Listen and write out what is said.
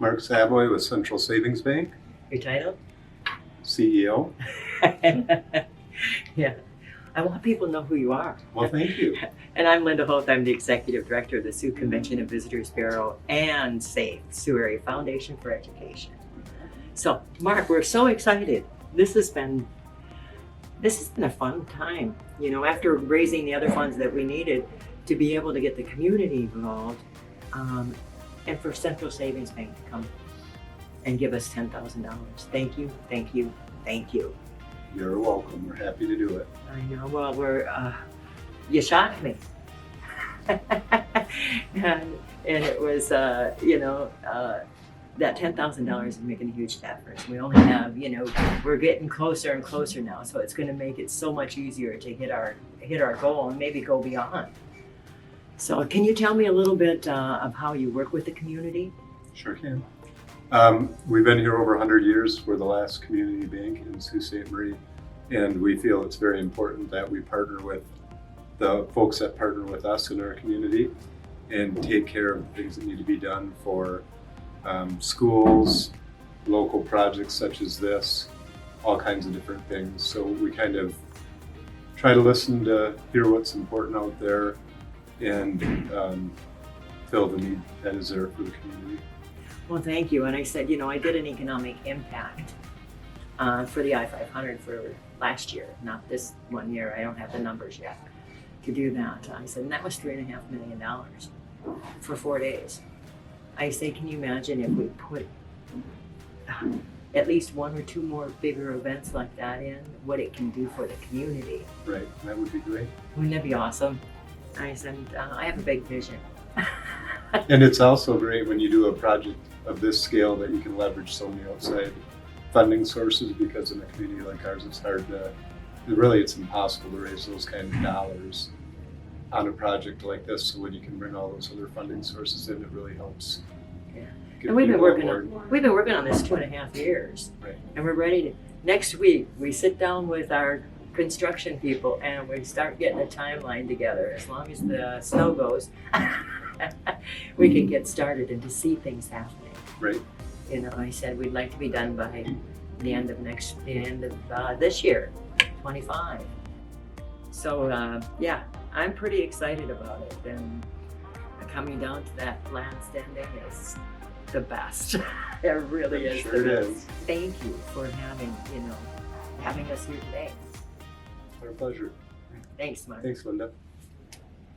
Mark Savoy with Central Savings Bank, Your title? CEO. Yeah. I want people to know who you are. Well, thank you. And I'm Linda Holt. I'm the Executive Director of the Sioux Convention and Visitors Bureau and SAFE, Sioux Area Foundation for Education. So, Mark, we're so excited. This has been a fun time. You know, after raising the other funds that we needed to be able to get the community involved, and for Central Savings Bank to come and give us $10,000. Thank you, thank you, thank you. You're welcome. We're happy to do it. I know. Well, you shocked me. and it was, that $10,000 is making a huge difference. We only have, we're getting closer and closer now, so it's going to make it so much easier to hit our goal and maybe go beyond. So, can you tell me a little bit of how you work with the community? Sure can. We've been here over 100 years. We're the last community bank in Sault Ste. Marie, and we feel it's very important that we partner with the folks that partner with us in our community and take care of things that need to be done for schools, local projects such as this, all kinds of different things. So we kind of try to listen to hear what's important out there and fill the need that is there for the community. Well, thank you. And I said, I did an economic impact for the I-500 for last year, not this 1 year. I don't have the numbers yet to do that. I said, and that was $3.5 million for 4 days. I say, can you imagine if we put at least one or two more bigger events like that in, what it can do for the community? Right, that would be great. Wouldn't that be awesome? I said, I have a big vision. And it's also great when you do a project of this scale that you can leverage so many outside funding sources, because in a community like ours, it's hard to, it's impossible to raise those kind of dollars on a project like this. So when you can bring all those other funding sources in, it really helps. Yeah. get And we've been people working on this 2.5 years. Right. And we're ready to, next week, we sit down with our construction people and we start getting a timeline together. As long as the snow goes, we can get started and to see things happening. Right. I said we'd like to be done by the end of this year, 25. So yeah, I'm pretty excited about it, and coming down to that last ending is the best. It really is. Sure the it best. is. Thank you for having us here today. Our pleasure. Thanks, Mark. Thanks, Linda.